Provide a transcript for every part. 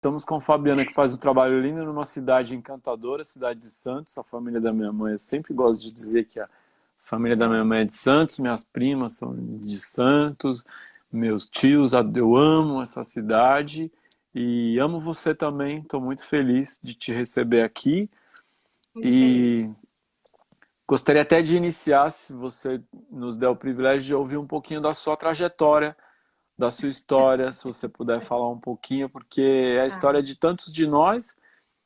Estamos com a Fabiana, que faz um trabalho lindo numa cidade encantadora, cidade de Santos. A família da minha mãe, eu sempre gosto de dizer que a família da minha mãe é de Santos, minhas primas são de Santos, meus tios, eu amo essa cidade e amo você também. Estou muito feliz de te receber aqui Muito e feliz. gostaria até de iniciar, se você nos der o privilégio de ouvir um pouquinho da sua trajetória, da sua história, se você puder falar um pouquinho, porque é a Tá. história de tantos de nós.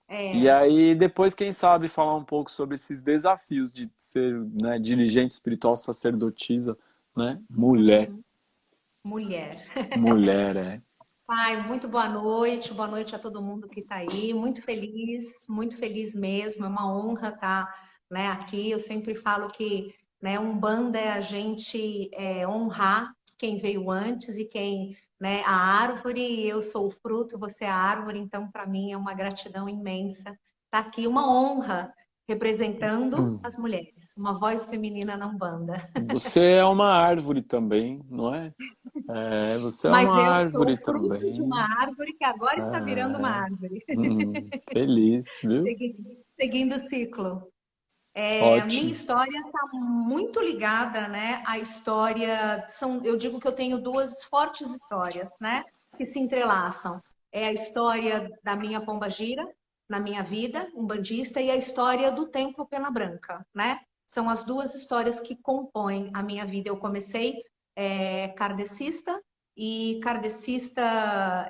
E É. aí, depois, quem sabe, falar um pouco sobre esses desafios de ser, né, dirigente espiritual sacerdotisa, né? Mulher. Uhum. Mulher. Mulher, é. Pai, muito boa noite a todo mundo que está aí. Muito feliz mesmo. É uma honra estar, né, aqui. Eu sempre falo que, né, Umbanda é a gente honrar quem veio antes e quem, né, a árvore. Eu sou o fruto, você é a árvore. Então, para mim é uma gratidão imensa estar aqui. Uma honra representando as mulheres, uma voz feminina na Umbanda. Você é uma árvore também, não é? É, você é Mas uma eu sou árvore o fruto de uma também. árvore que agora está virando uma É, árvore. feliz, viu? Seguindo o ciclo. A minha Ótimo. história está muito ligada, né, à história. Eu digo que eu tenho duas fortes histórias, né, que se entrelaçam. É a história da minha pombagira na minha vida, umbandista, e a história do Templo Pena Branca, né? São as duas histórias que compõem a minha vida. Eu comecei kardecista e kardecista,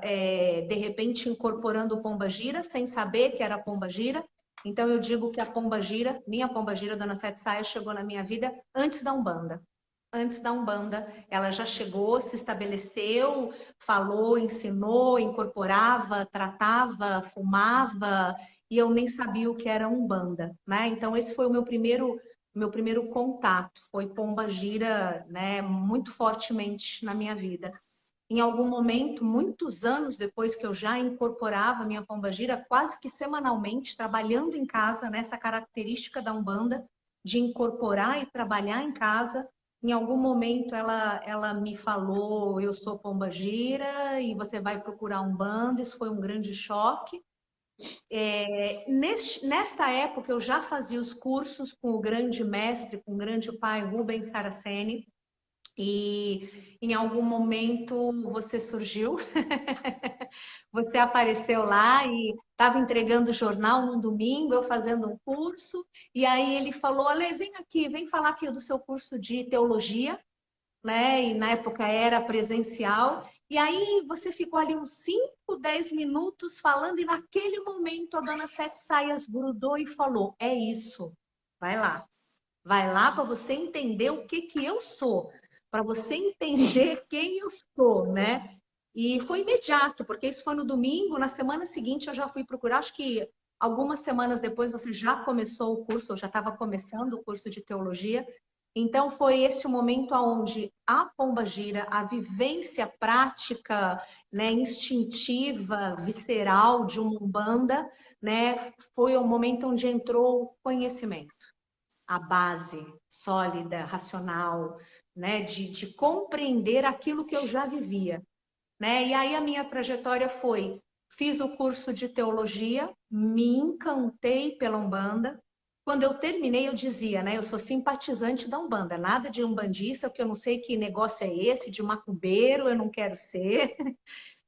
de repente incorporando pombagira, sem saber que era pombagira. Então eu digo que a pombagira, minha pombagira, Dona Sete Saias, chegou na minha vida antes da Umbanda. Antes da Umbanda, ela já chegou, se estabeleceu, falou, ensinou, incorporava, tratava, fumava, e eu nem sabia o que era Umbanda, né? Então esse foi o meu primeiro contato, foi pombagira, né, muito fortemente na minha vida. Em algum momento, muitos anos depois que eu já incorporava a minha pombagira, quase que semanalmente, trabalhando em casa, nessa característica da Umbanda, de incorporar e trabalhar em casa, em algum momento ela me falou, eu sou pombagira e você vai procurar Umbanda. Isso foi um grande choque. Nesta época eu já fazia os cursos com o grande mestre, com o grande pai Rubens Saraceni, e em algum momento você surgiu, você apareceu lá e estava entregando o jornal num domingo, eu fazendo um curso, e aí ele falou: Ale, vem aqui, vem falar aqui do seu curso de teologia, né? E na época era presencial. E aí você ficou ali uns 5, 10 minutos falando, e naquele momento a dona Sete Saias grudou e falou: é isso, vai lá. Vai lá para você entender o que que eu sou, para você entender quem eu sou, né? E foi imediato, porque isso foi no domingo. Na semana seguinte eu já fui procurar, acho que algumas semanas depois você já começou o curso, ou já estava começando o curso de teologia. Então foi esse o momento onde a pombagira, a vivência prática, né, instintiva, visceral de uma umbanda, né, foi o momento onde entrou o conhecimento, a base sólida, racional, né, de compreender aquilo que eu já vivia, né? E aí a minha trajetória foi: fiz o curso de teologia, me encantei pela Umbanda. Quando eu terminei, eu dizia, né, eu sou simpatizante da Umbanda, nada de umbandista, porque eu não sei que negócio é esse, de macumbeiro, eu não quero ser.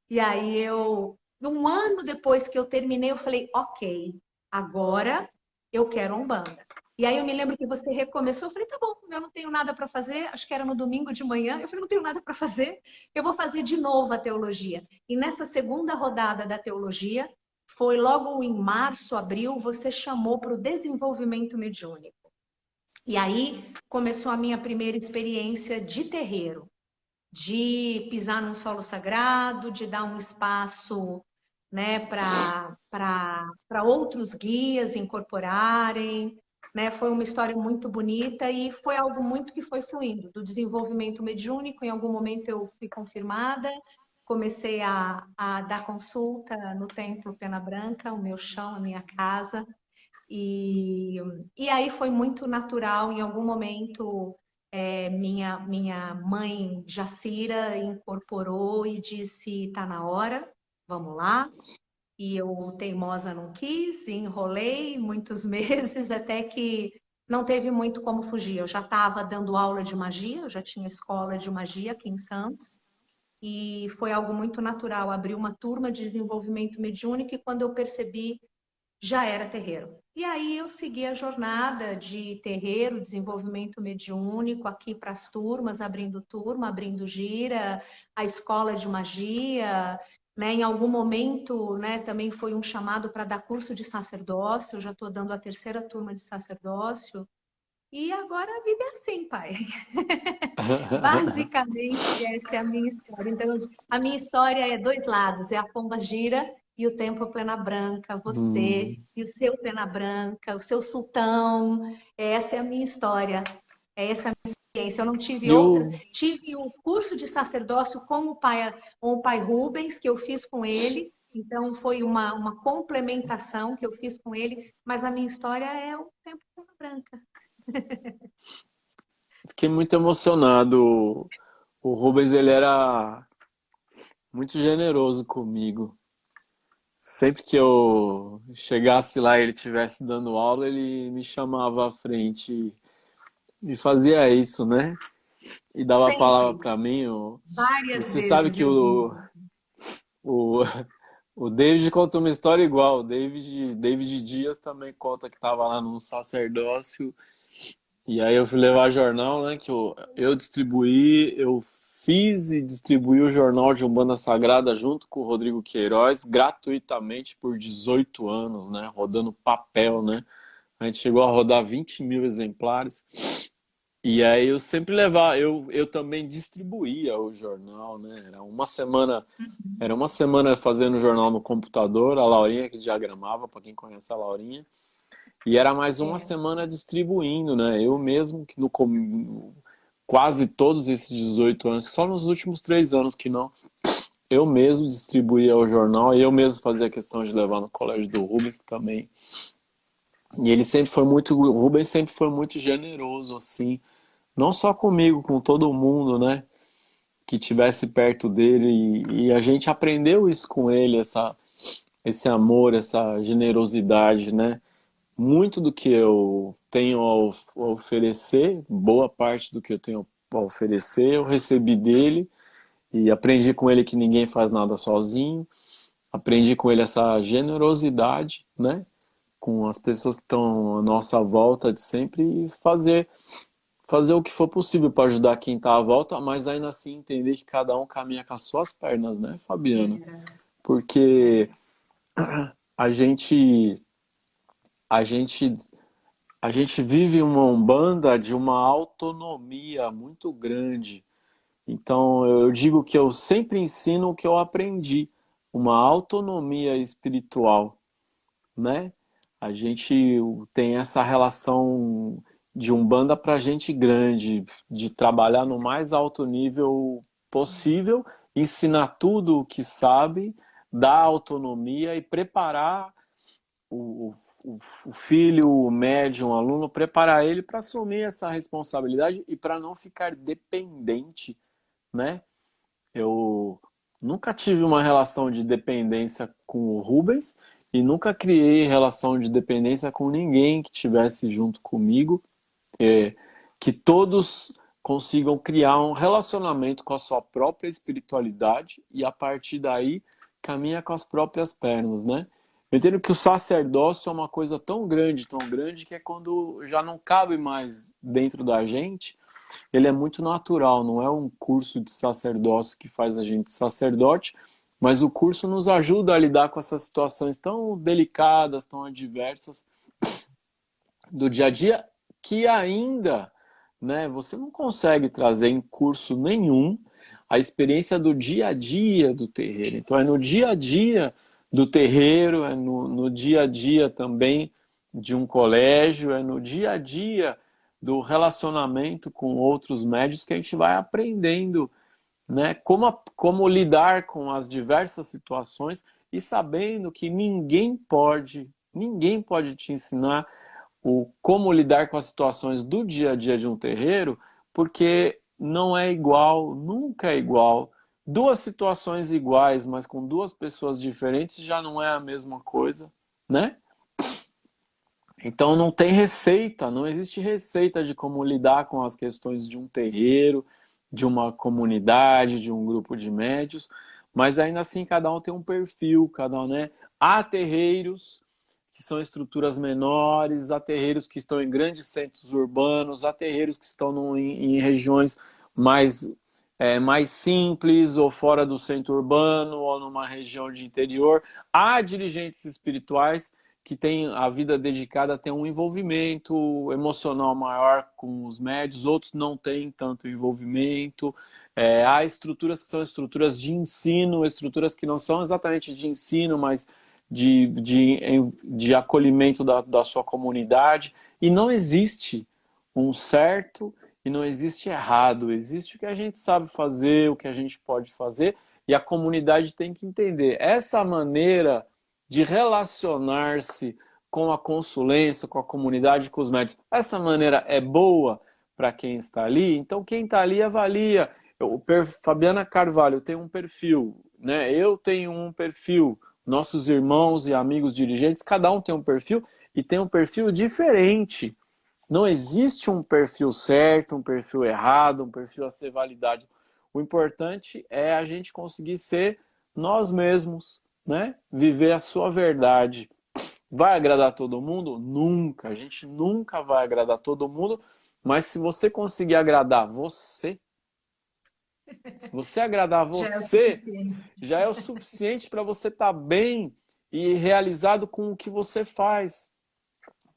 E aí um ano depois que eu terminei, eu falei: ok, agora eu quero a Umbanda. E aí eu me lembro que você recomeçou, eu falei: tá bom, eu não tenho nada para fazer, acho que era no domingo de manhã, eu falei: não tenho nada para fazer, eu vou fazer de novo a teologia. E nessa segunda rodada da teologia, foi logo em março, abril, você chamou para o desenvolvimento mediúnico. E aí começou a minha primeira experiência de terreiro, de pisar num solo sagrado, de dar um espaço, né, para outros guias incorporarem, né? Foi uma história muito bonita e foi algo muito que foi fluindo do desenvolvimento mediúnico. Em algum momento eu fui confirmada, comecei a dar consulta no Templo Pena Branca, o meu chão, a minha casa, e, e aí foi muito natural. Em algum momento, minha mãe Jacira incorporou e disse: tá na hora, vamos lá. E eu, teimosa, não quis, enrolei muitos meses, até que não teve muito como fugir. Eu já estava dando aula de magia, eu já tinha escola de magia aqui em Santos, e foi algo muito natural. Abri uma turma de desenvolvimento mediúnico e quando eu percebi, já era terreiro. E aí eu segui a jornada de terreiro, desenvolvimento mediúnico, aqui para as turmas, abrindo turma, abrindo gira, a escola de magia, né? Em algum momento, né, também foi um chamado para dar curso de sacerdócio, eu já estou dando a terceira turma de sacerdócio. E agora a vida é assim, pai. Basicamente, essa é a minha história. Então, a minha história é dois lados: é a pomba gira e o tempo pena branca, você Hum. e o seu pena branca, o seu sultão. Essa é a minha história. Essa é a minha experiência. Eu não tive E outras. o, Tive o curso de sacerdócio com o pai Rubens, que eu fiz com ele. Então, foi uma complementação que eu fiz com ele. Mas a minha história é o tempo pena branca. Fiquei muito emocionado. O Rubens, ele era muito generoso comigo. Sempre que eu chegasse lá e ele estivesse dando aula, ele me chamava à frente e fazia isso, né? E dava a palavra Sempre. para mim. Várias Você sabe vezes que eu vi. o, o David conta uma história igual. O David Dias também conta que estava lá num sacerdócio. E aí eu fui levar jornal, né? Que eu fiz e distribuí o jornal de Umbanda Sagrada junto com o Rodrigo Queiroz, gratuitamente por 18 anos, né? Rodando papel, né? A gente chegou a rodar 20 mil exemplares. E aí eu sempre levava, eu também distribuía o jornal, né? Era uma semana fazendo o jornal no computador, a Laurinha que diagramava, para quem conhece a Laurinha. E era mais uma É. semana distribuindo, né? Eu mesmo, que quase todos esses 18 anos, só nos últimos 3 anos que não, eu mesmo distribuía o jornal, e eu mesmo fazia questão de levar no colégio do Rubens também. E o Rubens sempre foi muito generoso, assim, não só comigo, com todo mundo, né? Que tivesse perto dele, e a gente aprendeu isso com ele, esse amor, essa generosidade, né? Muito do que eu tenho a oferecer, boa parte do que eu tenho a oferecer, eu recebi dele e aprendi com ele que ninguém faz nada sozinho. Aprendi com ele essa generosidade, né? Com as pessoas que estão à nossa volta de sempre fazer o que for possível para ajudar quem está à volta, mas ainda assim entender que cada um caminha com as suas pernas, né, Fabiana? É, Porque a gente a gente a gente vive uma Umbanda de uma autonomia muito grande. Então, eu digo que eu sempre ensino o que eu aprendi, uma autonomia espiritual, né? A gente tem essa relação de Umbanda para gente grande, de trabalhar no mais alto nível possível, ensinar tudo o que sabe, dar autonomia e preparar o, o filho, o médium, o aluno, preparar ele para assumir essa responsabilidade e para não ficar dependente, né? Eu nunca tive uma relação de dependência com o Rubens e nunca criei relação de dependência com ninguém que estivesse junto comigo, que todos consigam criar um relacionamento com a sua própria espiritualidade e a partir daí caminha com as próprias pernas, né? Eu entendo que o sacerdócio é uma coisa tão grande que é quando já não cabe mais dentro da gente, ele é muito natural, não é um curso de sacerdócio que faz a gente sacerdote, mas o curso nos ajuda a lidar com essas situações tão delicadas, tão adversas do dia a dia, que ainda, né, você não consegue trazer em curso nenhum a experiência do dia a dia do terreiro. Então é no dia a dia do terreiro, é no dia a dia também de um colégio, é no dia a dia do relacionamento com outros médios que a gente vai aprendendo, né, como lidar com as diversas situações e sabendo que ninguém pode te ensinar o como lidar com as situações do dia a dia de um terreiro, porque não é igual, nunca é igual duas situações iguais, mas com duas pessoas diferentes, já não é a mesma coisa, né? Então não tem receita, não existe receita de como lidar com as questões de um terreiro, de uma comunidade, de um grupo de médios, mas ainda assim cada um tem um perfil, cada um, né? Há terreiros que são estruturas menores, há terreiros que estão em grandes centros urbanos, há terreiros que estão em regiões mais, mais simples, ou fora do centro urbano, ou numa região de interior. Há dirigentes espirituais que têm a vida dedicada a ter um envolvimento emocional maior com os médios, outros não têm tanto envolvimento. Há estruturas que são estruturas de ensino, estruturas que não são exatamente de ensino, mas de acolhimento da sua comunidade. E não existe um certo e não existe errado. Existe o que a gente sabe fazer, o que a gente pode fazer, e a comunidade tem que entender. Essa maneira de relacionar-se com a consulência, com a comunidade, com os médicos, essa maneira é boa para quem está ali? Então quem está ali avalia. Fabiana Carvalho tem um perfil, né? Eu tenho um perfil, nossos irmãos e amigos dirigentes, cada um tem um perfil e tem um perfil diferente. Não existe um perfil certo, um perfil errado, um perfil a ser validado. O importante é a gente conseguir ser nós mesmos, né? Viver a sua verdade. Vai agradar todo mundo? Nunca. A gente nunca vai agradar todo mundo, mas se você conseguir agradar você, se você agradar você, já é o suficiente para você estar bem e realizado com o que você faz.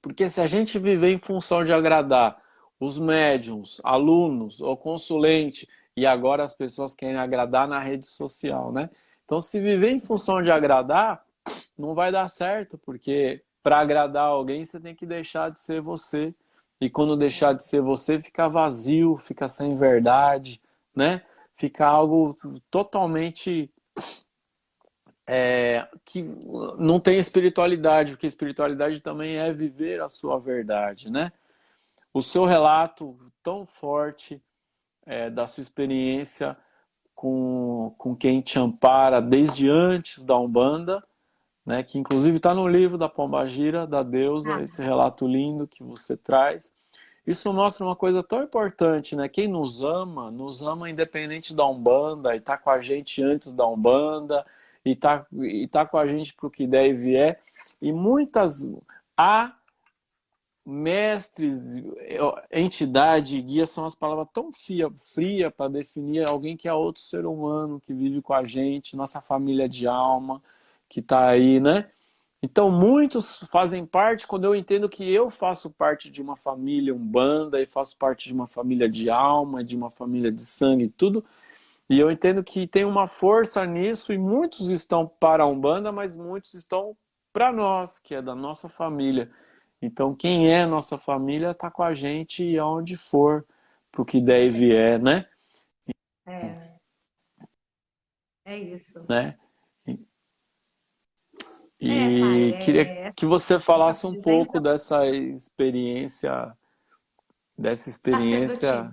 Porque se a gente viver em função de agradar os médiums, alunos, o consulente, e agora as pessoas querem agradar na rede social, né? Então, se viver em função de agradar, não vai dar certo, porque para agradar alguém você tem que deixar de ser você. E quando deixar de ser você, fica vazio, fica sem verdade, né? Fica algo totalmente que não tem espiritualidade, porque espiritualidade também é viver a sua verdade, né? O seu relato tão forte da sua experiência com quem te ampara desde antes da Umbanda, né? Que inclusive está no livro da Pombagira, da deusa, esse relato lindo que você traz. Isso mostra uma coisa tão importante, né? Quem nos ama independente da Umbanda, e está com a gente antes da Umbanda, e tá com a gente para o que der e vier. E há mestres, entidade, guia, são as palavras tão fria para definir alguém que é outro ser humano, que vive com a gente, nossa família de alma, que está aí, né? Então, muitos fazem parte, quando eu entendo que eu faço parte de uma família Umbanda, e faço parte de uma família de alma, de uma família de sangue, tudo, e eu entendo que tem uma força nisso, e muitos estão para a Umbanda, mas muitos estão para nós, que é da nossa família. Então, quem é nossa família está com a gente aonde for, pro que der e vier, né? É, é isso. Né? Pai, E queria que você essa falasse um pouco presença dessa experiência sacerdotisa.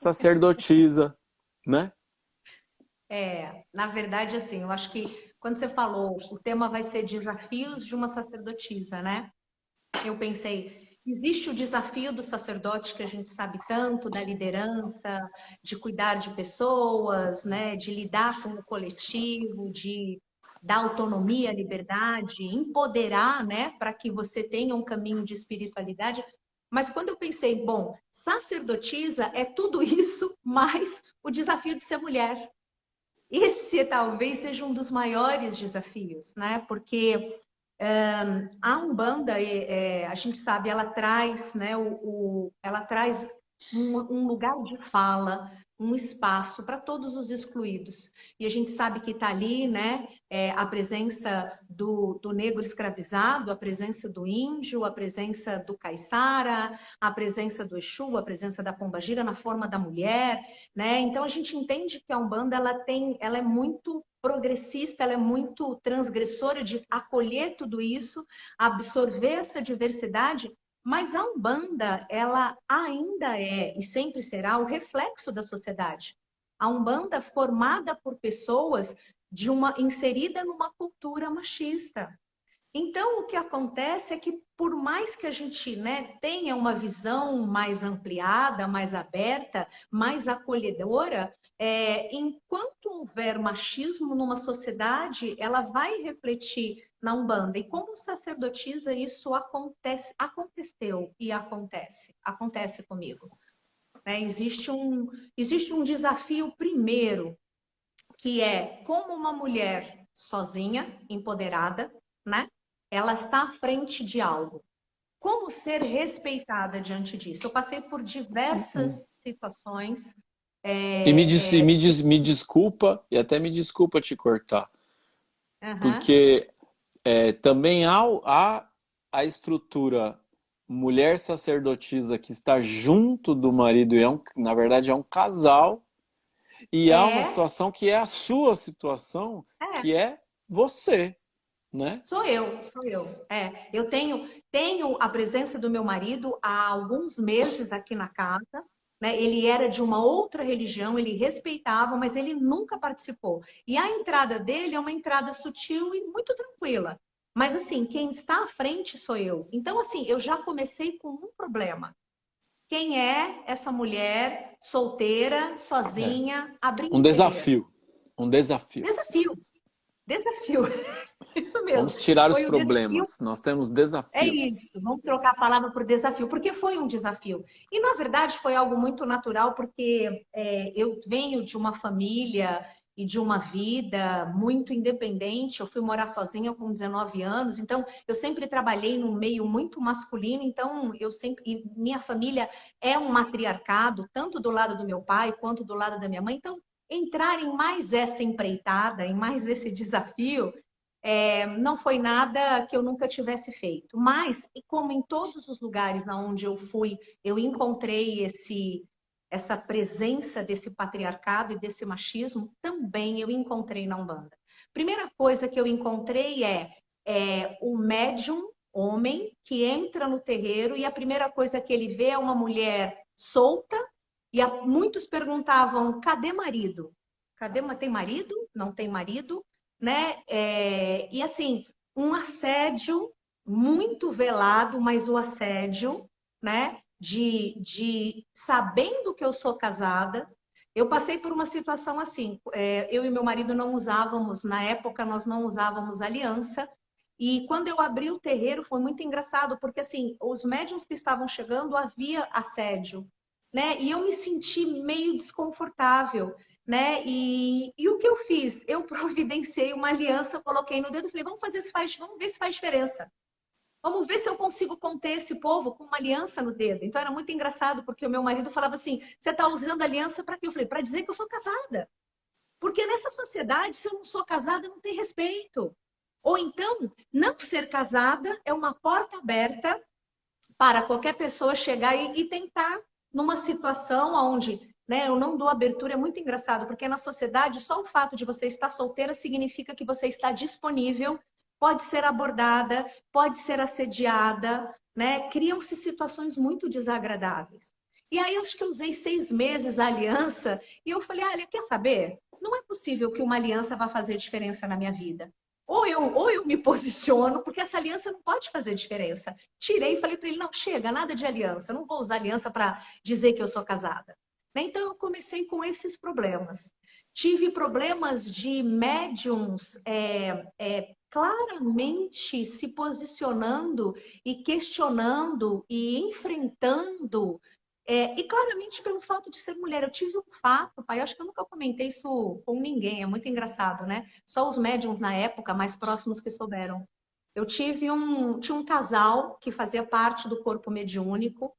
sacerdotisa, né? Na verdade, assim, eu acho que quando você falou, o tema vai ser desafios de uma sacerdotisa, né? Eu pensei, existe o desafio do sacerdote que a gente sabe tanto, da liderança, de cuidar de pessoas, né? De lidar com o coletivo, de dar autonomia, liberdade, empoderar, né? Para que você tenha um caminho de espiritualidade. Mas quando eu pensei, bom, sacerdotisa é tudo isso, mais o desafio de ser mulher. Esse talvez seja um dos maiores desafios, né? Porque a Umbanda, a gente sabe, ela traz, né, ela traz um lugar de fala, um espaço para todos os excluídos. E a gente sabe que está ali, né, a presença do negro escravizado, a presença do índio, a presença do caiçara, a presença do Exu, a presença da pombagira na forma da mulher, né? Então a gente entende que a Umbanda ela é muito progressista, ela é muito transgressora de acolher tudo isso, absorver essa diversidade, mas a Umbanda, ela ainda é e sempre será o reflexo da sociedade. A Umbanda é formada por pessoas inserida numa cultura machista. Então, o que acontece é que, por mais que a gente, né, tenha uma visão mais ampliada, mais aberta, mais acolhedora, enquanto houver machismo numa sociedade, ela vai refletir na Umbanda. E como sacerdotisa, isso aconteceu e acontece comigo. Né? Existe um desafio primeiro, que é como uma mulher sozinha, empoderada, né? Ela está à frente de algo. Como ser respeitada diante disso? Eu passei por diversas situações. E me desculpa, e até me desculpa te cortar, porque também há a estrutura mulher sacerdotisa que está junto do marido, e na verdade é um casal, e há uma situação que é a sua situação, que é você, né? Sou eu. Eu tenho a presença do meu marido há alguns meses aqui na casa. Né? Ele era de uma outra religião, ele respeitava, mas ele nunca participou. E a entrada dele é uma entrada sutil e muito tranquila. Mas assim, quem está à frente sou eu. Então, assim, eu já comecei com um problema. Quem é essa mulher solteira, sozinha, abrindo um desafio. Um desafio. Desafio. Isso mesmo. Vamos tirar os Foi um problemas. desafio. Nós temos É desafios. isso, vamos trocar a palavra por desafio, porque foi um desafio. E, na verdade, foi algo muito natural, porque eu venho de uma família e de uma vida muito independente. Eu fui morar sozinha com 19 anos, então eu sempre trabalhei num meio muito masculino, então e minha família é um matriarcado, tanto do lado do meu pai quanto do lado da minha mãe. Então, entrar em mais essa empreitada, em mais esse desafio, não foi nada que eu nunca tivesse feito. Mas, e como em todos os lugares onde eu fui, eu encontrei essa presença desse patriarcado e desse machismo, também eu encontrei na Umbanda. Primeira coisa que eu encontrei é o médium homem que entra no terreiro e a primeira coisa que ele vê é uma mulher solta e muitos perguntavam, cadê marido? Tem marido? Não tem marido? Né? E assim, um assédio muito velado, mas o assédio, né? De sabendo que eu sou casada, eu passei por uma situação assim. Eu e meu marido não usávamos, na época, nós não usávamos aliança. E quando eu abri o terreiro foi muito engraçado, porque assim, os médiuns que estavam chegando havia assédio, né? E eu me senti meio desconfortável, né? E o que eu fiz? Eu providenciei uma aliança, coloquei no dedo e falei, vamos ver se faz diferença. Vamos ver se eu consigo conter esse povo com uma aliança no dedo. Então era muito engraçado, porque o meu marido falava assim, você está usando aliança para quê? Eu falei, para dizer que eu sou casada. Porque nessa sociedade, se eu não sou casada, não tem respeito. Ou então, não ser casada é uma porta aberta para qualquer pessoa chegar e tentar numa situação onde, né, eu não dou abertura. É muito engraçado, porque na sociedade só o fato de você estar solteira significa que você está disponível, pode ser abordada, pode ser assediada, né? Criam-se situações muito desagradáveis. E aí eu acho que eu usei 6 meses a aliança e eu falei, olha, quer saber? Não é possível que uma aliança vá fazer diferença na minha vida. Ou eu me posiciono, porque essa aliança não pode fazer diferença. Tirei e falei para ele, não, chega, nada de aliança. Eu não vou usar aliança para dizer que eu sou casada. Então eu comecei com esses problemas. Tive problemas de médiums claramente se posicionando e questionando e enfrentando e claramente pelo fato de ser mulher. Eu tive um fato, pai, eu acho que eu nunca comentei isso com ninguém, é muito engraçado, né? Só os médiums na época mais próximos que souberam. Tinha um casal que fazia parte do corpo mediúnico,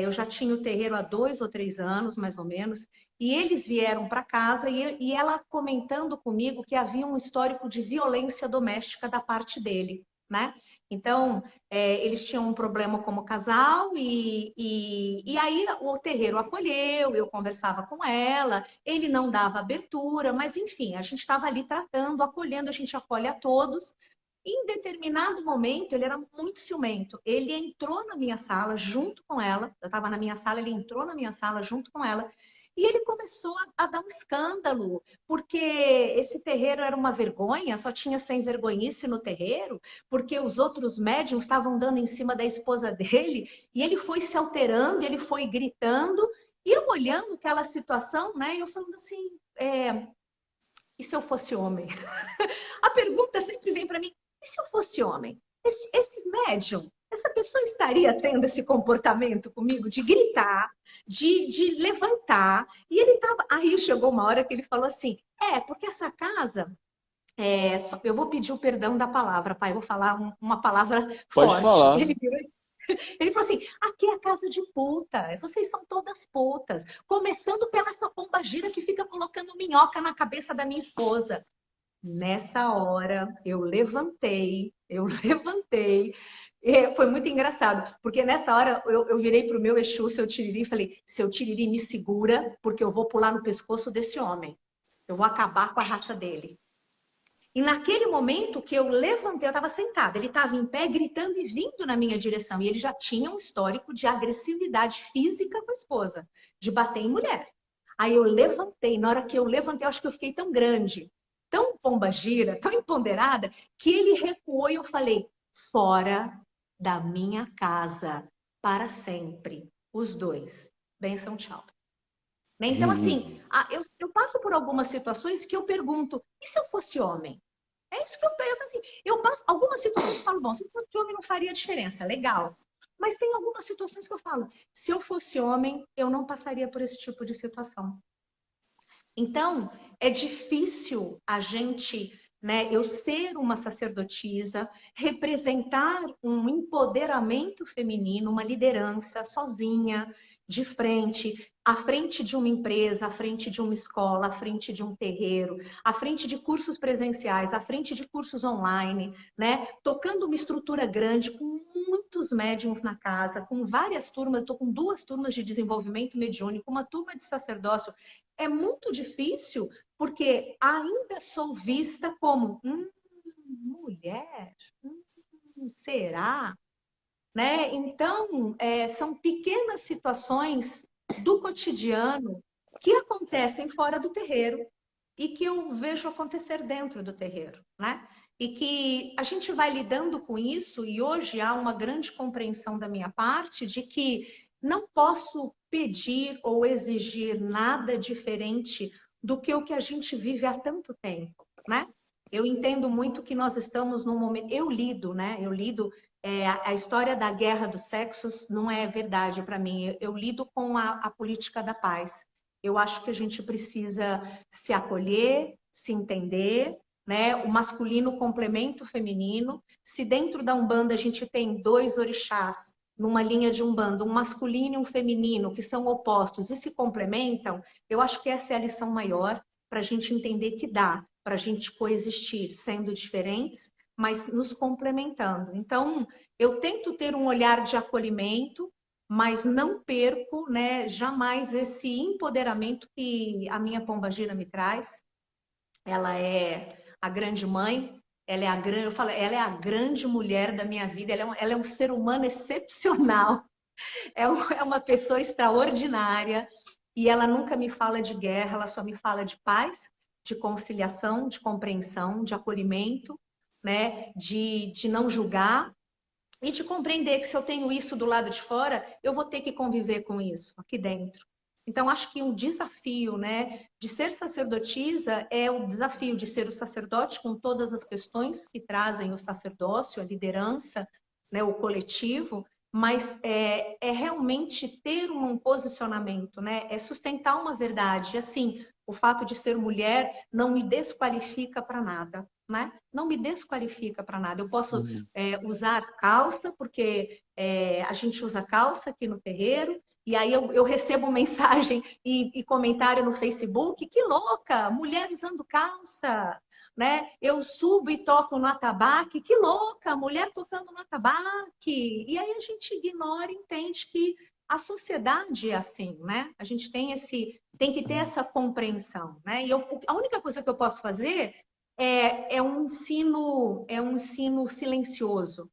eu já tinha o terreiro há 2 ou 3 anos, mais ou menos, e eles vieram para casa e ela comentando comigo que havia um histórico de violência doméstica da parte dele, né? Então, eles tinham um problema como casal e aí o terreiro acolheu, eu conversava com ela, ele não dava abertura, mas enfim, a gente estava ali tratando, acolhendo, a gente acolhe a todos. Em determinado momento, ele era muito ciumento. Ele entrou na minha sala junto com ela, eu estava na minha sala, ele entrou na minha sala junto com ela E ele começou a dar um escândalo, porque esse terreiro era uma vergonha, só tinha sem vergonhice no terreiro, porque os outros médiums estavam dando em cima da esposa dele, e ele foi se alterando, ele foi gritando, e eu olhando aquela situação, né, eu falando assim, e se eu fosse homem? A pergunta sempre vem para mim, e se eu fosse homem? Esse médium, essa pessoa estaria tendo esse comportamento comigo de gritar, de levantar, e ele estava. Aí chegou uma hora que ele falou assim: porque essa casa. Eu vou pedir o perdão da palavra, pai. Eu vou falar uma palavra Pode forte. falar. Ele falou assim: aqui é a casa de puta, vocês são todas putas. Começando pela essa pombagira que fica colocando minhoca na cabeça da minha esposa. Nessa hora, eu levantei. Foi muito engraçado, porque nessa hora eu virei para o meu Exu, seu Tiriri, e falei: seu Tiriri, me segura, porque eu vou pular no pescoço desse homem. Eu vou acabar com a raça dele. E naquele momento que eu levantei, eu estava sentada, ele estava em pé, gritando e vindo na minha direção. E ele já tinha um histórico de agressividade física com a esposa, de bater em mulher. Aí eu levantei, na hora que eu levantei, eu acho que eu fiquei tão grande, tão pombagira, tão empoderada, que ele recuou e eu falei: fora da minha casa, para sempre, os dois. Benção, tchau. Né? Então, assim, eu passo por algumas situações que eu pergunto: e se eu fosse homem? É isso que eu penso, assim, eu passo algumas situações que eu falo: bom, se eu fosse homem não faria diferença, legal. Mas tem algumas situações que eu falo: se eu fosse homem, eu não passaria por esse tipo de situação. Então, é difícil a gente, né, eu ser uma sacerdotisa, representar um empoderamento feminino, uma liderança sozinha, de frente, à frente de uma empresa, à frente de uma escola, à frente de um terreiro, à frente de cursos presenciais, à frente de cursos online, né, tocando uma estrutura grande, com muitos médiums na casa, com várias turmas, estou com 2 turmas de desenvolvimento mediúnico, uma turma de sacerdócio. É muito difícil, porque ainda sou vista como mulher? Será? Né? Então, são pequenas situações do cotidiano que acontecem fora do terreiro e que eu vejo acontecer dentro do terreiro, né? E que a gente vai lidando com isso, e hoje há uma grande compreensão da minha parte de que não posso pedir ou exigir nada diferente do que o que a gente vive há tanto tempo, né? Eu entendo muito que nós estamos num momento. Eu lido, né? A história da guerra dos sexos não é verdade para mim. Eu lido com a política da paz. Eu acho que a gente precisa se acolher, se entender, né? O masculino complementa o feminino. Se dentro da Umbanda a gente tem 2 orixás numa linha de Umbanda, um masculino e um feminino, que são opostos e se complementam, eu acho que essa é a lição maior para a gente entender que dá para a gente coexistir sendo diferentes, mas nos complementando. Então, eu tento ter um olhar de acolhimento, mas não perco, né, jamais esse empoderamento que a minha pombagira me traz. Ela é a grande mãe, eu falo, ela é a grande mulher da minha vida, ela é um ser humano excepcional, é uma pessoa extraordinária, e ela nunca me fala de guerra, ela só me fala de paz, de conciliação, de compreensão, de acolhimento, né, de não julgar, e de compreender que se eu tenho isso do lado de fora, eu vou ter que conviver com isso aqui dentro. Então, acho que um desafio, né, de ser sacerdotisa é o desafio de ser o sacerdote com todas as questões que trazem o sacerdócio, a liderança, né, o coletivo, mas é realmente ter um posicionamento, né, é sustentar uma verdade. Assim, o fato de ser mulher não me desqualifica para nada, né? Não me desqualifica para nada. Eu posso usar calça, porque a gente usa calça aqui no terreiro, e aí eu recebo mensagem e comentário no Facebook: que louca, mulher usando calça, né? Eu subo e toco no atabaque: que louca, mulher tocando no atabaque. E aí a gente ignora e entende que a sociedade é assim, né? A gente tem que ter essa compreensão, né? E a única coisa que eu posso fazer é um ensino silencioso.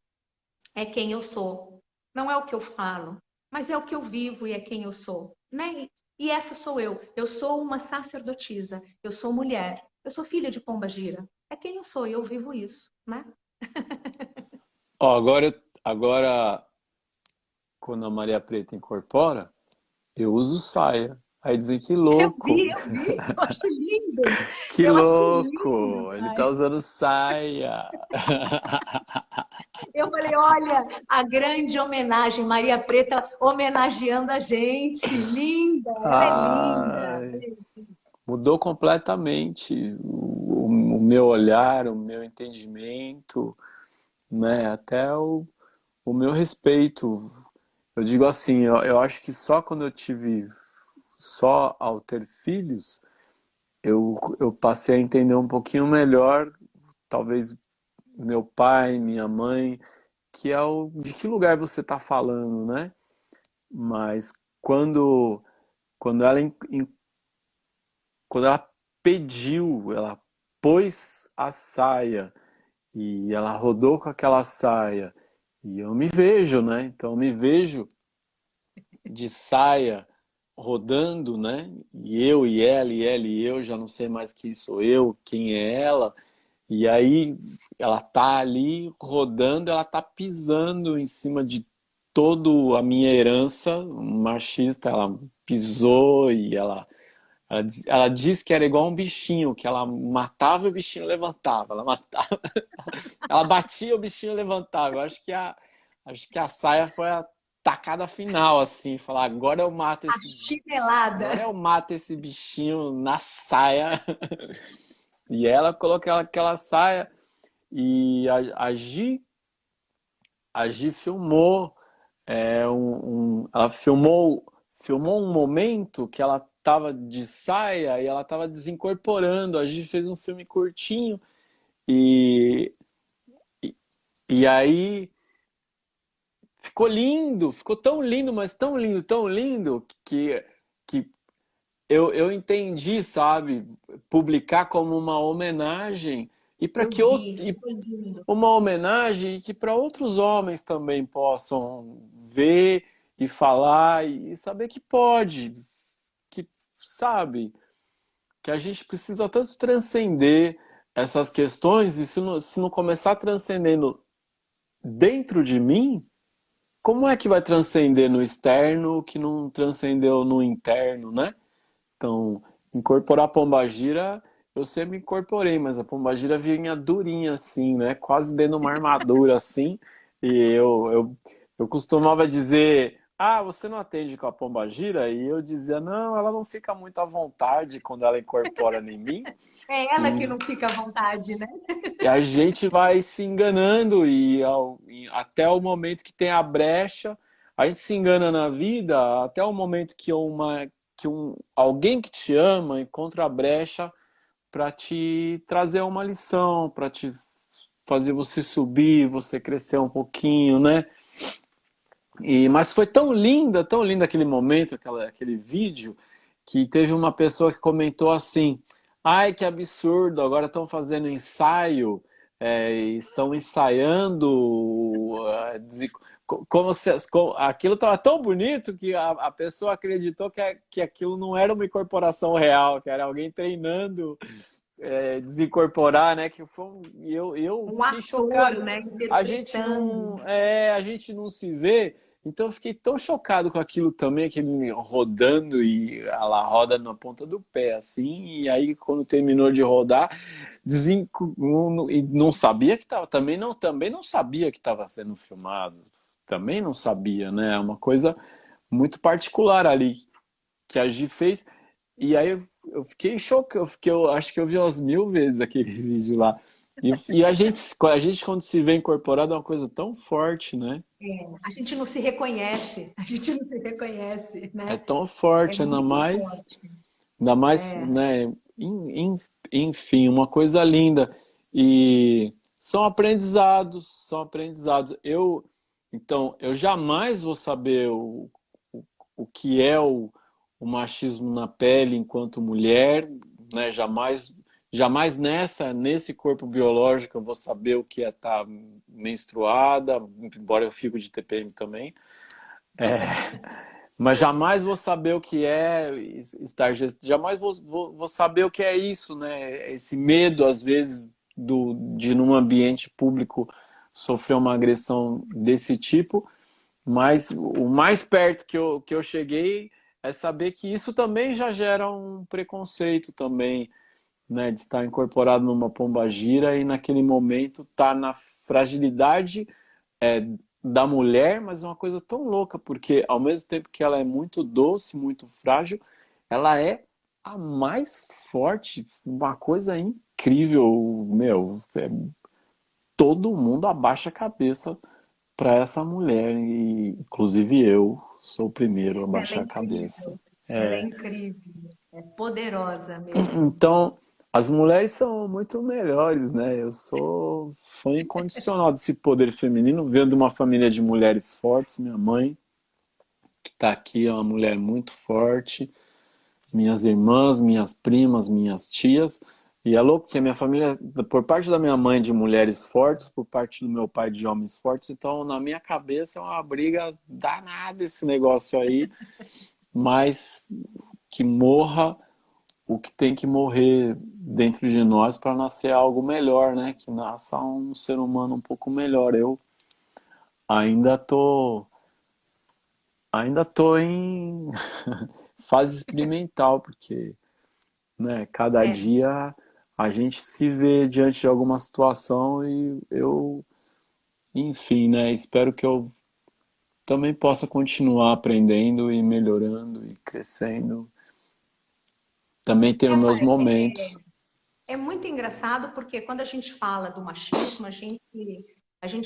É quem eu sou. Não é o que eu falo, mas é o que eu vivo e é quem eu sou, né? E essa sou eu. Eu sou uma sacerdotisa, eu sou mulher, eu sou filha de Pombagira. É quem eu sou e eu vivo isso, né? Ó, agora, quando a Maria Preta incorpora, eu uso saia. Aí dizem que louco. Eu vi, eu acho lindo. Que Eu acho lindo, louco! Ele pai. tá usando saia. Eu falei, olha, a grande homenagem, Maria Preta homenageando a gente. Linda, ela é linda. Ai, mudou completamente o meu olhar, o meu entendimento, né? Até o meu respeito. Eu digo assim, eu acho que só quando eu tive, só ao ter filhos, eu passei a entender um pouquinho melhor, talvez meu pai, minha mãe, que é de que lugar você está falando, né? Mas quando, quando ela, quando ela pediu, ela pôs a saia e ela rodou com aquela saia, e eu me vejo, né? Então eu me vejo de saia rodando, né? E ela e eu, já não sei mais quem sou eu, quem é ela. E aí ela tá ali rodando, ela tá pisando em cima de toda a minha herança machista. Ela pisou e ela disse que era igual um bichinho, que ela matava e o bichinho levantava. Ela matava, ela batia, o bichinho levantava. Eu acho que a saia foi a tacada final, assim, falar, A chinelada. agora eu mato esse bichinho na saia. E ela colocou aquela saia e a Gi filmou, ela filmou um momento que ela estava de saia e ela estava desincorporando. A Gi fez um filme curtinho e, e, e aí ficou lindo, ficou tão lindo que eu entendi, sabe, publicar como uma homenagem e para Eu que vi, ficou lindo. uma homenagem que para outros homens também possam ver e falar e saber que pode, que sabe, que a gente precisa tanto transcender essas questões e se não começar transcendendo dentro de mim, como é que vai transcender no externo que não transcendeu no interno, né? Então, incorporar a pombagira, eu sempre incorporei, mas a pombagira vinha durinha assim, né? Quase dentro de uma armadura assim. E eu costumava dizer, ah, você não atende com a pombagira? E eu dizia, não, ela não fica muito à vontade quando ela incorpora em mim. É ela que E, não fica à vontade, né? e a gente vai se enganando até o momento que tem a brecha, a gente se engana na vida até o momento que alguém que te ama encontra a brecha para te trazer uma lição, para te fazer você subir, você crescer um pouquinho, né? Mas foi tão lindo aquele momento, aquele vídeo, que teve uma pessoa que comentou assim: ai, que absurdo, agora estão fazendo ensaio, estão ensaiando, aquilo estava tão bonito que a pessoa acreditou que aquilo não era uma incorporação real, que era alguém treinando desincorporar, né? Eu Um fiquei ator, chocado. né, interpretando. A gente não se vê. Então eu fiquei tão chocado com aquilo também, aquele rodando e ela roda na ponta do pé, assim, e aí quando terminou de rodar, não sabia que estava, também não sabia que estava sendo filmado, também não sabia, né? É uma coisa muito particular ali que a Gi fez. E aí eu fiquei chocado, eu acho que eu vi umas 1000 vezes aquele vídeo lá. E a gente quando se vê incorporado é uma coisa tão forte, né? A gente não se reconhece, a gente não se reconhece, É né? tão É forte, muito forte. ainda mais, É. né? Enfim, uma coisa linda. E são aprendizados. Então, eu jamais vou saber o que é o machismo na pele enquanto mulher, né? Jamais nesse corpo biológico eu vou saber o que é estar menstruada, embora eu fico de TPM também. É, Mas jamais vou saber o que é estar jamais vou saber o que é isso, né? Esse medo, às vezes, de num ambiente público sofrer uma agressão desse tipo. Mas o mais perto que eu cheguei é saber que isso também já gera um preconceito também, né? De estar incorporado numa pombagira e naquele momento estar na fragilidade é, da mulher, mas é uma coisa tão louca, porque ao mesmo tempo que ela é muito doce, muito frágil, ela é a mais forte, uma coisa incrível, meu, todo mundo abaixa a cabeça para essa mulher, e inclusive eu sou o primeiro a Ela é abaixar a cabeça. incrível. Ela é É, incrível. É poderosa mesmo. então, as mulheres são muito melhores, né? Eu sou fã incondicional desse poder feminino, vendo uma família de mulheres fortes, minha mãe, que está aqui, é uma mulher muito forte, minhas irmãs, minhas primas, minhas tias. E é louco que a minha família, por parte da minha mãe, de mulheres fortes, por parte do meu pai, de homens fortes. Então, na minha cabeça, é uma briga danada esse negócio aí. Mas que morra o que tem que morrer dentro de nós para nascer algo melhor, né? Que nasça um ser humano um pouco melhor. Eu ainda tô, ainda tô em fase experimental, porque, né, cada É, dia a gente se vê diante de alguma situação e eu, enfim, né, espero que eu também possa continuar aprendendo e melhorando e crescendo. Também tenho meus momentos. é muito engraçado porque quando a gente fala do machismo, a gente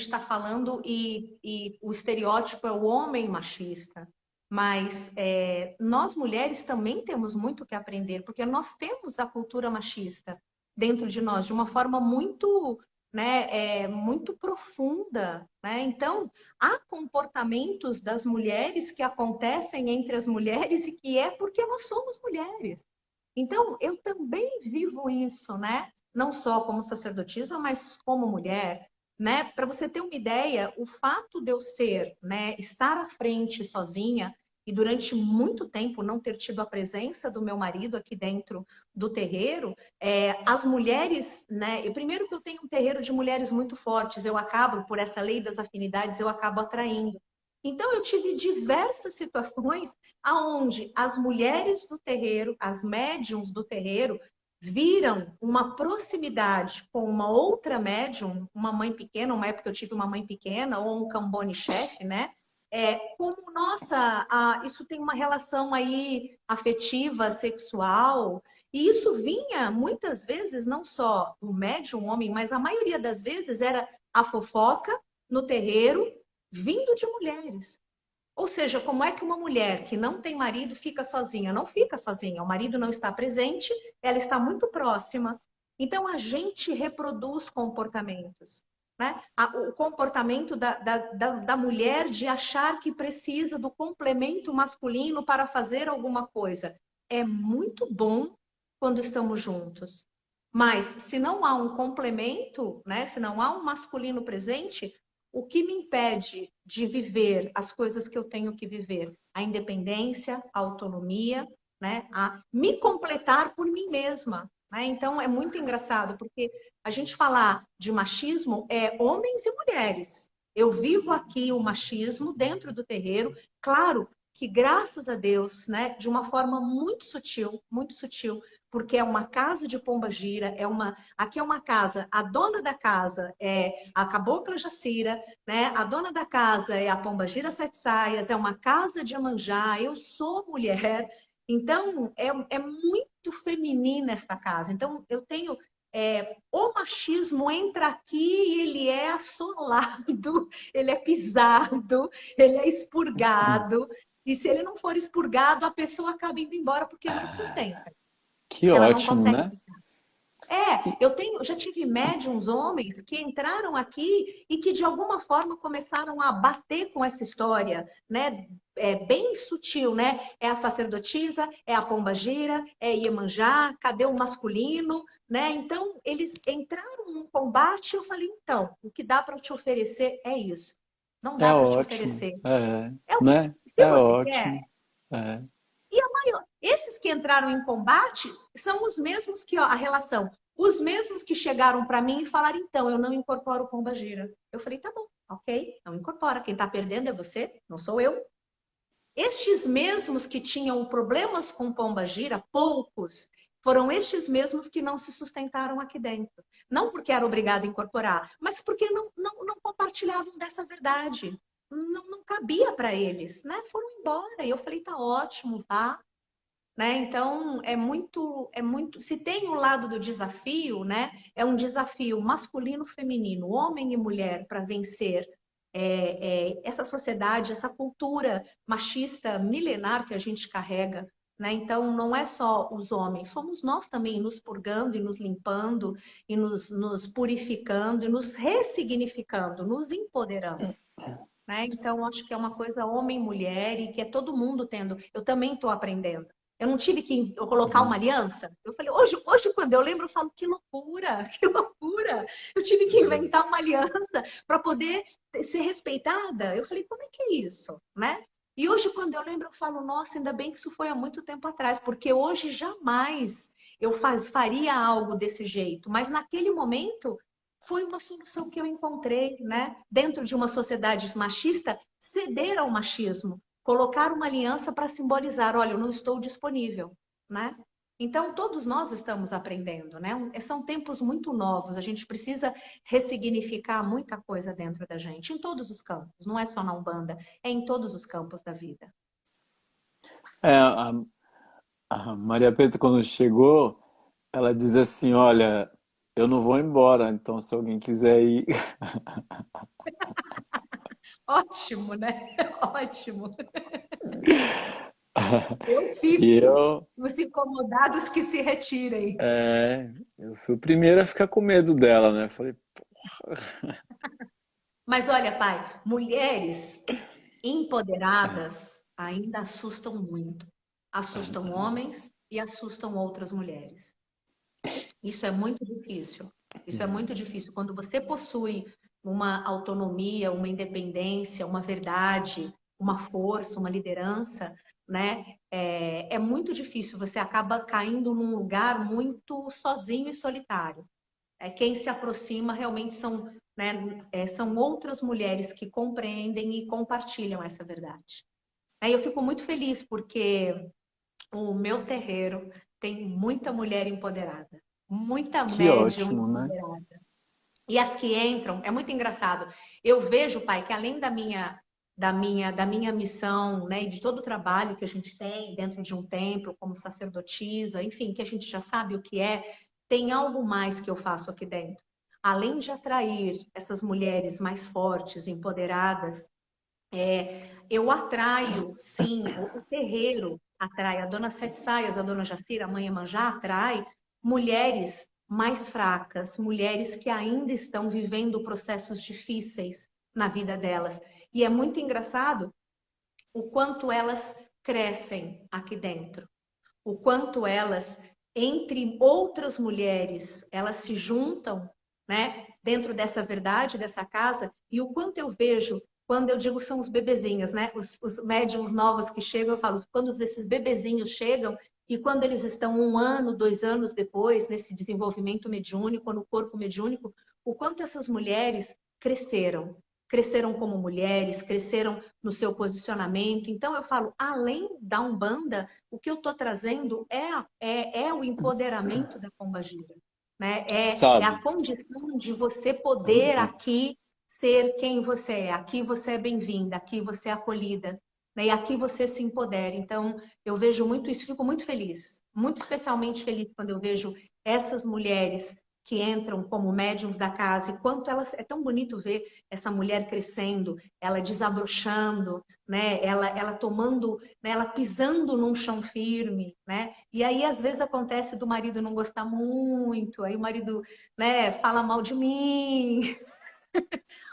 está falando e o estereótipo é o homem machista. Mas nós mulheres também temos muito que aprender, porque nós temos a cultura machista dentro de nós, de uma forma muito, né, muito profunda, né? Então, há comportamentos das mulheres que acontecem entre as mulheres e que é porque nós somos mulheres. Então, eu também vivo isso, né? Não só como sacerdotisa, mas como mulher, né? Para você ter uma ideia, o fato de eu ser, né, estar à frente sozinha e durante muito tempo não ter tido a presença do meu marido aqui dentro do terreiro, as mulheres, né? Primeiro que eu tenho um terreiro de mulheres muito fortes, eu acabo, por essa lei das afinidades, eu acabo atraindo. Então, eu tive diversas situações aonde as mulheres do terreiro, as médiums do terreiro, viram uma proximidade com uma outra médium, uma mãe pequena, uma época eu tive uma mãe pequena, ou um cambone-chefe, né? Como, nossa, isso tem uma relação aí afetiva, sexual, e isso vinha muitas vezes, não só o médium homem, mas a maioria das vezes era a fofoca no terreiro, vindo de mulheres. Ou seja, como é que uma mulher que não tem marido fica sozinha? Não fica sozinha, o marido não está presente, ela está muito próxima. Então, a gente reproduz comportamentos. Né? O comportamento da mulher de achar que precisa do complemento masculino para fazer alguma coisa. É muito bom quando estamos juntos. Mas se não há um complemento, né? Se não há um masculino presente, o que me impede de viver as coisas que eu tenho que viver? A independência, a autonomia, né? A me completar por mim mesma. Né? Então, é muito engraçado, porque a gente falar de machismo é homens e mulheres. Eu vivo aqui o machismo dentro do terreiro, claro que graças a Deus, né, de uma forma muito sutil, porque é uma casa de pomba-gira, aqui é uma casa, a dona da casa é a cabocla Jacira, né? A dona da casa é a pomba-gira sete saias, é uma casa de Iemanjá, eu sou mulher, então é muito feminina esta casa. Então eu tenho o machismo entra aqui e ele é assolado, ele é pisado, ele é expurgado. E se ele não for expurgado, a pessoa acaba indo embora porque não sustenta. Que Ela não ótimo, consegue. né? Eu já tive médiums homens que entraram aqui e que de alguma forma começaram a bater com essa história, né? É bem sutil, né? É a sacerdotisa, é a pombagira, é Iemanjá, cadê o masculino, né? Então eles entraram num combate e eu falei, então, o que dá para te oferecer é isso. Não É dá para te ótimo. oferecer. É, É, né? se É você quer, ótimo. É. E esses que entraram em combate são os mesmos que, ó, a relação, os mesmos que chegaram para mim e falaram, então, eu não incorporo o pomba-gira. Eu falei, tá bom, ok, não incorpora. Quem está perdendo é você, não sou eu. Estes mesmos que tinham problemas com pomba-gira, poucos, foram estes mesmos que não se sustentaram aqui dentro. Não porque era obrigado a incorporar, mas porque não compartilhavam dessa verdade. Não cabia para eles, né? Foram embora. E eu falei, tá ótimo, vá. Né? Então, é muito. Se tem o lado do desafio, né? É um desafio masculino-feminino, homem e mulher, para vencer essa sociedade, essa cultura machista milenar que a gente carrega. Né? Então, não é só os homens, somos nós também nos purgando e nos limpando, e nos purificando, e nos ressignificando, nos empoderando. Né? Então, acho que é uma coisa homem e mulher e que é todo mundo tendo. Eu também estou aprendendo. Eu não tive que colocar uma Uhum. aliança. Eu falei, hoje, quando eu lembro, eu falo, que loucura, que loucura. Eu tive que inventar uma aliança para poder ser respeitada. Eu falei, como é que é isso? Né? E hoje, quando eu lembro, eu falo, nossa, ainda bem que isso foi há muito tempo atrás, porque hoje jamais eu faria algo desse jeito. Mas naquele momento foi uma solução que eu encontrei, né? Dentro de uma sociedade machista, ceder ao machismo, colocar uma aliança para simbolizar, olha, eu não estou disponível, né? Então, todos nós estamos aprendendo, né? São tempos muito novos, a gente precisa ressignificar muita coisa dentro da gente, em todos os campos, não é só na Umbanda, é em todos os campos da vida. É, a Maria Petra, quando chegou, ela diz assim: Olha, eu não vou embora, então se alguém quiser ir. Ótimo, né? Ótimo. Eu E fico. eu, Os incomodados que se retirem. eu fui o primeiro a ficar com medo dela, né? Falei, porra. Mas olha, pai, mulheres empoderadas ainda assustam muito. Assustam homens e assustam outras mulheres. Isso é muito difícil. Isso é muito difícil. Quando você possui uma autonomia, uma independência, uma verdade, uma força, uma liderança, né? É muito difícil. Você acaba caindo num lugar muito sozinho e solitário. Quem se aproxima realmente são, né, são outras mulheres que compreendem e compartilham essa verdade. Aí eu fico muito feliz porque o meu terreiro tem muita mulher empoderada, muita Que médium ótimo, né? empoderada. E as que entram, é muito engraçado. Eu vejo, pai, que além da minha missão, né, e de todo o trabalho que a gente tem dentro de um templo, como sacerdotisa, enfim, que a gente já sabe o que é, tem algo mais que eu faço aqui dentro. Além de atrair essas mulheres mais fortes, empoderadas, eu atraio, sim, o terreiro atrai, a dona Sete Saias, a dona Jacira, a mãe Emanjá atrai mulheres mais fracas, mulheres que ainda estão vivendo processos difíceis na vida delas. E é muito engraçado o quanto elas crescem aqui dentro, o quanto elas, entre outras mulheres, elas se juntam, né, dentro dessa verdade, dessa casa, e o quanto eu vejo, quando eu digo são os bebezinhos, né, os médiums novos que chegam, eu falo, quando esses bebezinhos chegam, e quando eles estão 1 ano, 2 anos depois, nesse desenvolvimento mediúnico, no corpo mediúnico, o quanto essas mulheres cresceram, cresceram como mulheres, cresceram no seu posicionamento. Então, eu falo, além da Umbanda, o que eu estou trazendo é o empoderamento da pombagira. Né? É a Sabe? condição de você poder aqui ser quem você é. Aqui você é bem-vinda, aqui você é acolhida. Né? E aqui você se empodera. Então, eu vejo muito isso, fico muito feliz. Muito especialmente feliz quando eu vejo essas mulheres que entram como médiums da casa, e quanto elas é tão bonito ver essa mulher crescendo, ela desabrochando, né? Ela tomando, né? Ela pisando num chão firme, né? E aí às vezes acontece do marido não gostar muito, aí o marido, né, fala mal de mim.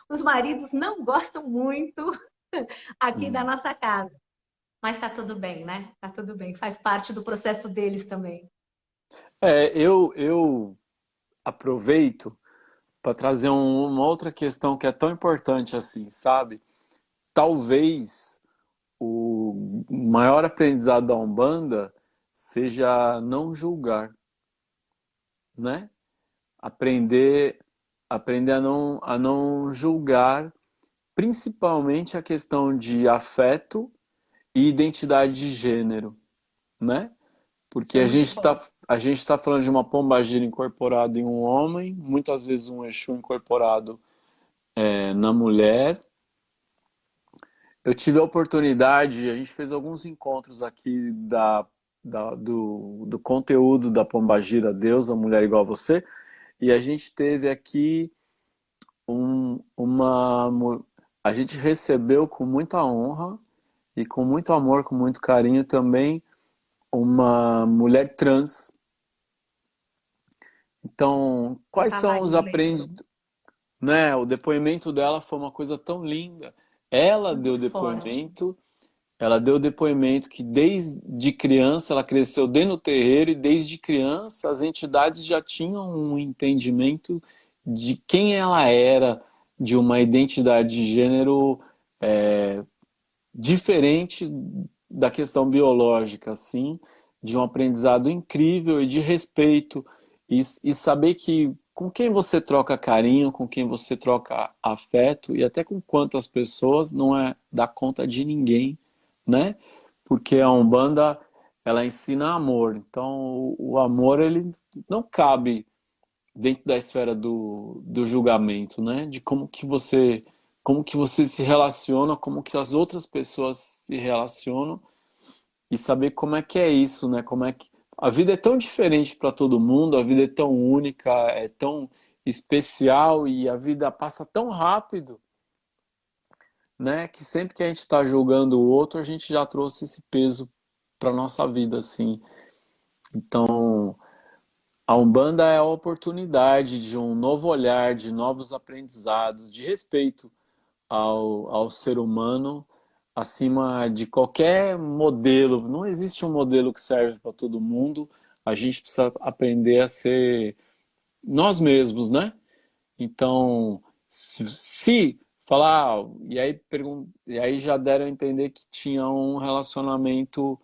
Os maridos não gostam muito aqui da Hum. nossa casa. Mas tá tudo bem, né? Tá tudo bem, faz parte do processo deles também. Eu aproveito para trazer uma outra questão que é tão importante assim, sabe? Talvez o maior aprendizado da Umbanda seja não julgar, né? Aprender, aprender a não julgar, principalmente a questão de afeto e identidade de gênero, né? Porque Isso é muito forte. a gente tá falando de uma pombagira incorporada em um homem, muitas vezes um Exu incorporado na mulher. Eu tive a oportunidade, a gente fez alguns encontros aqui do conteúdo da Pombagira Deus, a Mulher Igual a Você, e a gente teve aqui a gente recebeu com muita honra e com muito amor, com muito carinho também, uma mulher trans. Então, quais Tava são aí, os eu lembro. aprendizados, né? O depoimento dela foi uma coisa tão linda. Ela Muito deu forte. depoimento, ela deu depoimento que desde criança ela cresceu dentro do terreiro e desde criança as entidades já tinham um entendimento de quem ela era, de uma identidade de gênero diferente da questão biológica, assim, de um aprendizado incrível e de respeito e saber que com quem você troca carinho, com quem você troca afeto e até com quantas pessoas não é dar conta de ninguém, né? Porque a Umbanda ela ensina amor, então o amor ele não cabe dentro da esfera do julgamento, né? De como que você se relaciona, como que as outras pessoas se relacionam e saber como é que é isso, né? Como é que a vida é tão diferente para todo mundo, a vida é tão única, é tão especial e a vida passa tão rápido, né? Que sempre que a gente está julgando o outro, a gente já trouxe esse peso para nossa vida, assim. Então, a Umbanda é a oportunidade de um novo olhar, de novos aprendizados, de respeito ao ser humano acima de qualquer modelo. Não existe um modelo que serve para todo mundo. A gente precisa aprender a ser nós mesmos, né? Então, se falar, e aí já deram a entender que tinha um relacionamento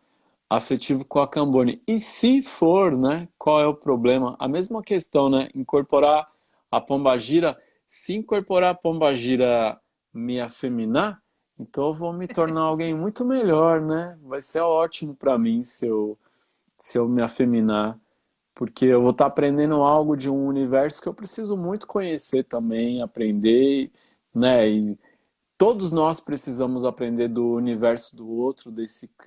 afetivo com a Cambone. E se for, né, qual é o problema? A mesma questão, né, incorporar a pombagira, se incorporar a pombagira me afeminar, então eu vou me tornar alguém muito melhor, né? Vai ser ótimo para mim se eu me afeminar, porque eu vou estar aprendendo algo de um universo que eu preciso muito conhecer também, aprender, né? E todos nós precisamos aprender do universo do outro,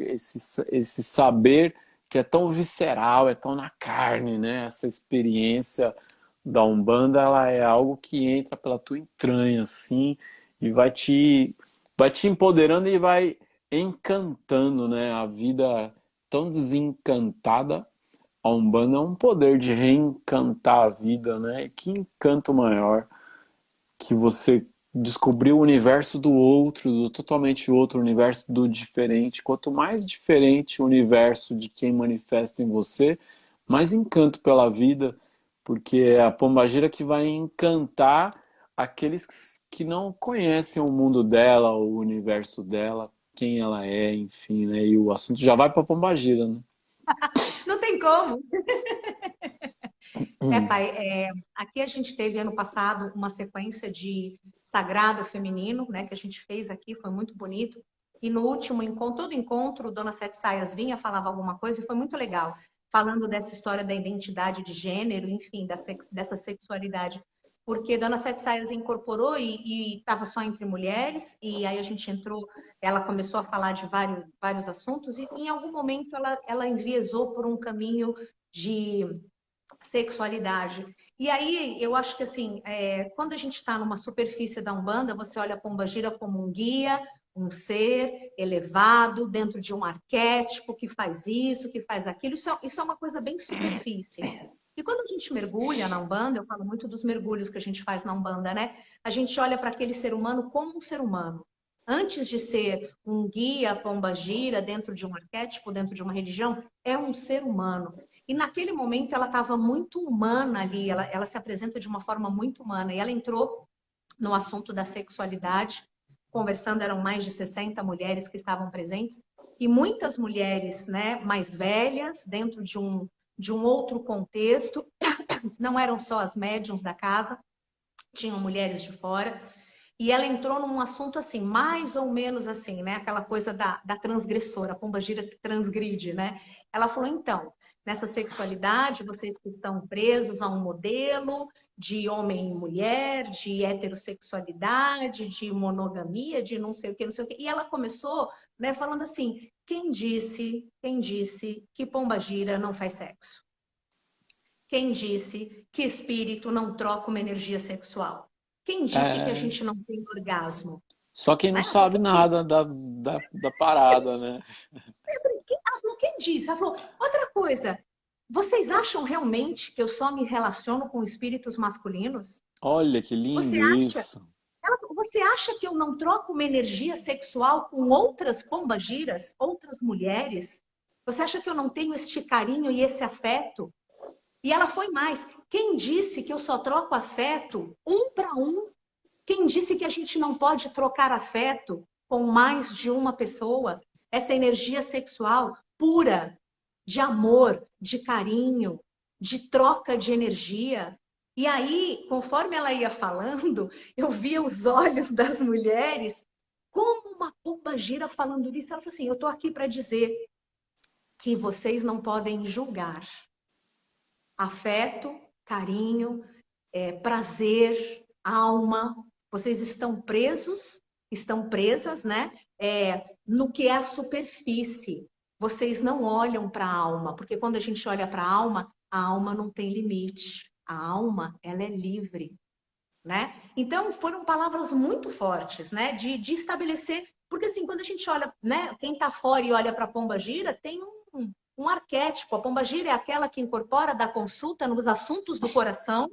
esse saber que é tão visceral, é tão na carne, né? Essa experiência da Umbanda, ela é algo que entra pela tua entranha, assim, e vai te empoderando e vai encantando, né? A vida tão desencantada, a Umbanda é um poder de reencantar a vida, né? Que encanto maior que você descobriu o universo do outro, do totalmente outro, o universo do diferente. Quanto mais diferente o universo de quem manifesta em você, mais encanto pela vida, porque é a pombagira que vai encantar aqueles que não conhecem o mundo dela, o universo dela, quem ela é, enfim, né? E o assunto já vai para a pombagira, né? Não tem como. Hum. Pai, aqui a gente teve ano passado uma sequência de sagrado feminino, né, que a gente fez aqui, foi muito bonito. E no último encontro, todo encontro, Dona Sete Saias vinha, falava alguma coisa e foi muito legal, falando dessa história da identidade de gênero, enfim, dessa sexualidade. Porque Dona Sete Saias incorporou e estava só entre mulheres, e aí a gente entrou, ela começou a falar de vários assuntos, e em algum momento ela enviesou por um caminho de sexualidade. E aí, eu acho que assim, quando a gente está numa superfície da Umbanda, você olha a Pombagira como um guia, um ser elevado, dentro de um arquétipo que faz isso, que faz aquilo. Isso é uma coisa bem superfície. E quando a gente mergulha na Umbanda, eu falo muito dos mergulhos que a gente faz na Umbanda, né? A gente olha para aquele ser humano como um ser humano. Antes de ser um guia pombagira dentro de um arquétipo, dentro de uma religião, é um ser humano. E naquele momento ela estava muito humana ali, ela se apresenta de uma forma muito humana. E ela entrou no assunto da sexualidade, conversando, eram mais de 60 mulheres que estavam presentes, e muitas mulheres, né, mais velhas, dentro de um outro contexto, não eram só as médiums da casa, tinham mulheres de fora, e ela entrou num assunto assim, mais ou menos assim, né? Aquela coisa da transgressora, a pombagira que transgride, né? Ela falou, então, nessa sexualidade, vocês que estão presos a um modelo de homem e mulher, de heterossexualidade, de monogamia, de não sei o que, não sei o que. E ela começou, né, falando assim, quem disse que pombagira não faz sexo? Quem disse que espírito não troca uma energia sexual? Quem disse que a É, gente não tem orgasmo? só quem não Né? sabe nada da parada, né? Ela falou, quem disse? Ela falou, outra coisa, vocês acham realmente que eu só me relaciono com espíritos masculinos? Olha que Você lindo acha? isso. Você acha que eu não troco uma energia sexual com outras pombagiras, outras mulheres? Você acha que eu não tenho este carinho e esse afeto? E ela foi mais. Quem disse que eu só troco afeto um para um? Quem disse que a gente não pode trocar afeto com mais de uma pessoa? Essa energia sexual pura, de amor, de carinho, de troca de energia. E aí, conforme ela ia falando, eu via os olhos das mulheres como uma pombagira falando isso. Ela falou assim: eu estou aqui para dizer que vocês não podem julgar afeto, carinho, prazer, alma. Vocês estão presas, né? No que é a superfície. Vocês não olham para a alma, porque quando a gente olha para a alma não tem limite. A alma, ela é livre, né? Então, foram palavras muito fortes, né? De estabelecer, porque assim, quando a gente olha, né? Quem está fora e olha para a pomba-gira, tem um arquétipo. A pomba-gira é aquela que incorpora da consulta nos assuntos do coração,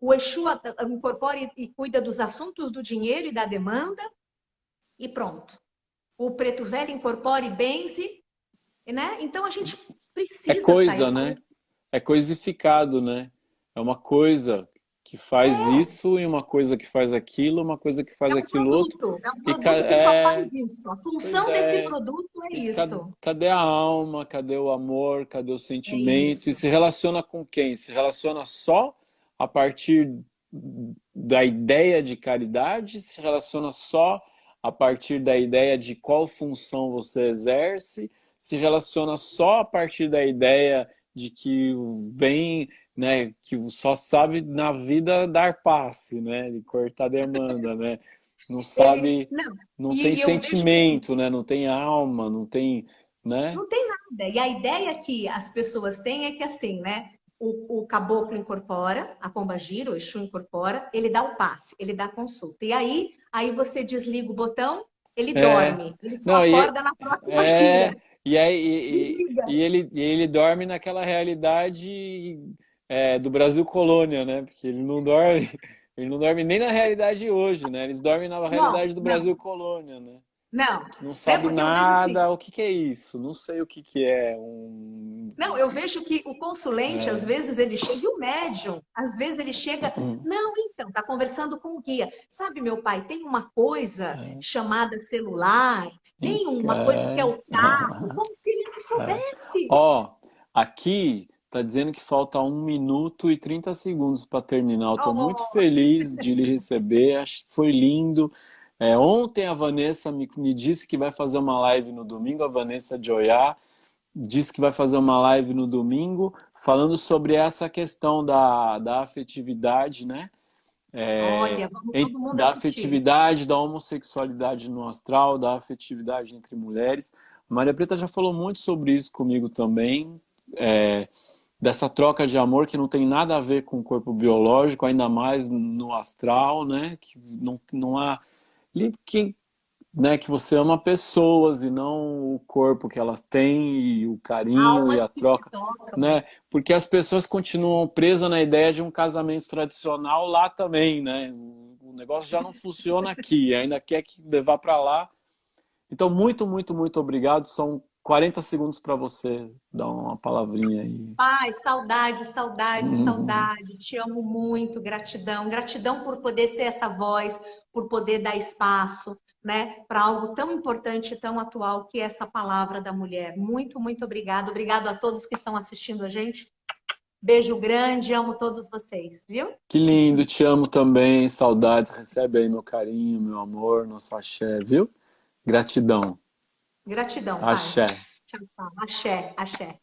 o Exu incorpora e cuida dos assuntos do dinheiro e da demanda, e pronto. O preto velho incorpora e benze, né? Então a gente É precisa sair. coisa, né? É coisificado, né? É uma coisa que faz isso e uma coisa que faz aquilo, uma coisa que faz aquilo outro. É um E produto que só faz isso. A pois função desse é. produto é E isso. cadê a alma? Cadê o amor? Cadê o É sentimento? E isso. se relaciona com quem? Se relaciona só a partir da ideia de caridade? Se relaciona só a partir da ideia de qual função você exerce? Se relaciona só a partir da ideia de que vem, né, que só sabe na vida dar passe, né, de cortar demanda, né? Não sabe, Não. não tem E eu vejo que assim, sentimento, né? Não tem alma, não tem, né? não tem nada. E a ideia que as pessoas têm é que assim, né? O caboclo incorpora, a pombagira, o Exu incorpora, ele dá o passe, ele dá a consulta. E aí você desliga o botão, ele É, dorme. Ele só não, acorda na próxima gira. é, e aí Desliga. e ele dorme naquela realidade do Brasil colônia, né? Porque ele não dorme nem na realidade de hoje, né? Eles dormem na Não, realidade do não, Brasil colônia, né? não. Não Né? sabe Porque eu vejo assim, nada, o que que é isso? Não sei o que que é um não, eu vejo que o consulente, às é, vezes, ele chega, e o médium, às vezes ele chega, não, então, está conversando com o guia. Sabe, meu pai, tem uma coisa chamada celular, tem uma coisa que é o carro, como se ele não soubesse. Ó, aqui tá dizendo que falta 1 minuto e 30 segundos para terminar. Eu tô muito Oh, feliz de lhe receber, acho que foi lindo. Ontem a Vanessa me disse que vai fazer uma live no domingo, a Vanessa de Oiá disse que vai fazer uma live no domingo falando sobre essa questão da afetividade, né? olha, vamos todo mundo Da assistir. afetividade, da homossexualidade no astral, da afetividade entre mulheres. Maria Preta já falou muito sobre isso comigo também, dessa troca de amor que não tem nada a ver com o corpo biológico, ainda mais no astral, né? Que não há que, né, que você ama pessoas e não o corpo que elas têm e o carinho e Almas a que se troca, tocam. né? Porque as pessoas continuam presas na ideia de um casamento tradicional lá também, né? O negócio já não funciona aqui, ainda quer que levar para lá. Então, muito, muito, muito obrigado. São 40 segundos para você dar uma palavrinha aí. Pai, saudade, saudade, saudade. Te amo muito, gratidão. Gratidão por poder ser essa voz, por poder dar espaço. né, para algo tão importante e tão atual que é essa palavra da mulher. Muito, muito obrigada. Obrigado a todos que estão assistindo a gente. Beijo grande, amo todos vocês, viu? Que lindo, te amo também, saudades, recebe aí meu carinho, meu amor, nosso axé, viu? Gratidão. Gratidão, pai. Axé. Tchau, tchau. Axé, axé.